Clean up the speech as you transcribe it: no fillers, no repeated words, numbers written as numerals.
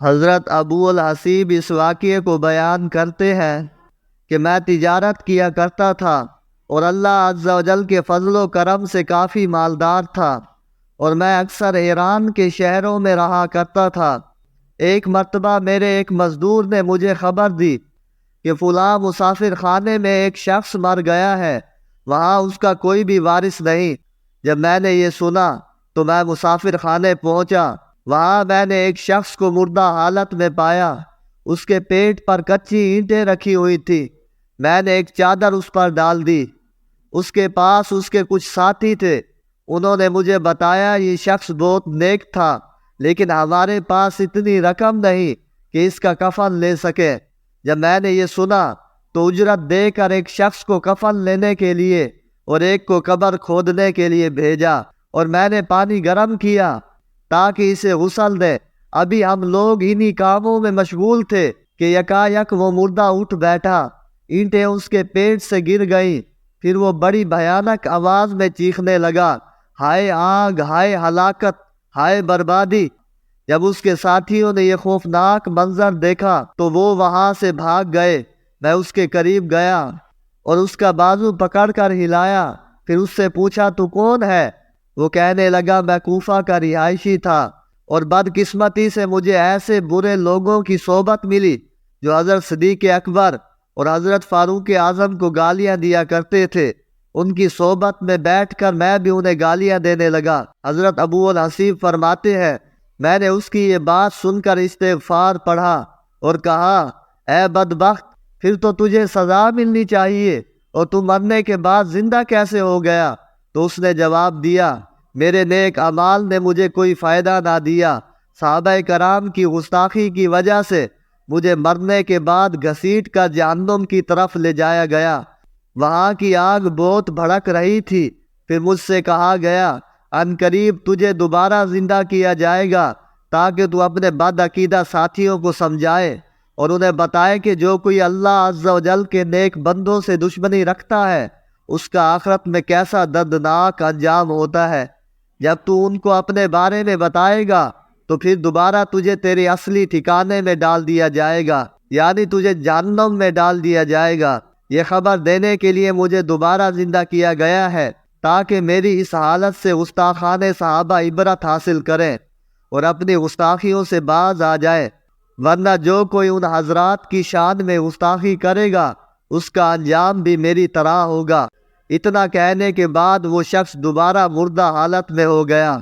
حضرت ابو الحسیب اس واقعے کو بیان کرتے ہیں کہ میں تجارت کیا کرتا تھا اور اللہ عز و جل کے فضل و کرم سے کافی مالدار تھا، اور میں اکثر ایران کے شہروں میں رہا کرتا تھا۔ ایک مرتبہ میرے ایک مزدور نے مجھے خبر دی کہ فلاں مسافر خانے میں ایک شخص مر گیا ہے، وہاں اس کا کوئی بھی وارث نہیں۔ جب میں نے یہ سنا تو میں مسافر خانے پہنچا۔ وہاں میں نے ایک شخص کو مردہ حالت میں پایا، اس کے پیٹ پر کچی اینٹیں رکھی ہوئی تھی۔ میں نے ایک چادر اس پر ڈال دی۔ اس کے پاس اس کے کچھ ساتھی تھے، انہوں نے مجھے بتایا یہ شخص بہت نیک تھا، لیکن ہمارے پاس اتنی رقم نہیں کہ اس کا کفن لے سکے۔ جب میں نے یہ سنا تو اجرت دے کر ایک شخص کو کفن لینے کے لیے اور ایک کو قبر کھودنے کے لیے بھیجا، اور میں نے پانی گرم کیا تاکہ اسے غسل دے۔ ابھی ہم لوگ انہی کاموں میں مشغول تھے کہ یکایک وہ مردہ اٹھ بیٹھا، اینٹیں اس کے پیٹ سے گر گئیں۔ پھر وہ بڑی بھیانک آواز میں چیخنے لگا، ہائے آگ، ہائے ہلاکت، ہائے بربادی۔ جب اس کے ساتھیوں نے یہ خوفناک منظر دیکھا تو وہ وہاں سے بھاگ گئے۔ میں اس کے قریب گیا اور اس کا بازو پکڑ کر ہلایا، پھر اس سے پوچھا تو کون ہے؟ وہ کہنے لگا میں کوفہ کا رہائشی تھا، اور بدقسمتی سے مجھے ایسے برے لوگوں کی صحبت ملی جو حضرت صدیق اکبر اور حضرت فاروق اعظم کو گالیاں دیا کرتے تھے۔ ان کی صحبت میں بیٹھ کر میں بھی انہیں گالیاں دینے لگا۔ حضرت ابو الحسیب فرماتے ہیں میں نے اس کی یہ بات سن کر استغفار پڑھا اور کہا، اے بدبخت، پھر تو تجھے سزا ملنی چاہیے، اور تو مرنے کے بعد زندہ کیسے ہو گیا؟ تو اس نے جواب دیا، میرے نیک اعمال نے مجھے کوئی فائدہ نہ دیا۔ صحابہ کرام کی گستاخی کی وجہ سے مجھے مرنے کے بعد گھسیٹ کر جہنم کی طرف لے جایا گیا۔ وہاں کی آگ بہت بھڑک رہی تھی۔ پھر مجھ سے کہا گیا، عنقریب تجھے دوبارہ زندہ کیا جائے گا تاکہ تو اپنے بد عقیدہ ساتھیوں کو سمجھائے اور انہیں بتائے کہ جو کوئی اللہ عز و جل کے نیک بندوں سے دشمنی رکھتا ہے اس کا آخرت میں کیسا دردناک انجام ہوتا ہے۔ جب تو ان کو اپنے بارے میں بتائے گا تو پھر دوبارہ تجھے تیرے اصلی ٹھکانے میں ڈال دیا جائے گا، یعنی تجھے جہنم میں ڈال دیا جائے گا۔ یہ خبر دینے کے لیے مجھے دوبارہ زندہ کیا گیا ہے تاکہ میری اس حالت سے گستاخان صحابہ عبرت حاصل کریں اور اپنی گستاخیوں سے باز آ جائے، ورنہ جو کوئی ان حضرات کی شان میں گستاخی کرے گا اس کا انجام بھی میری طرح ہوگا۔ اتنا کہنے کے بعد وہ شخص دوبارہ مردہ حالت میں ہو گیا۔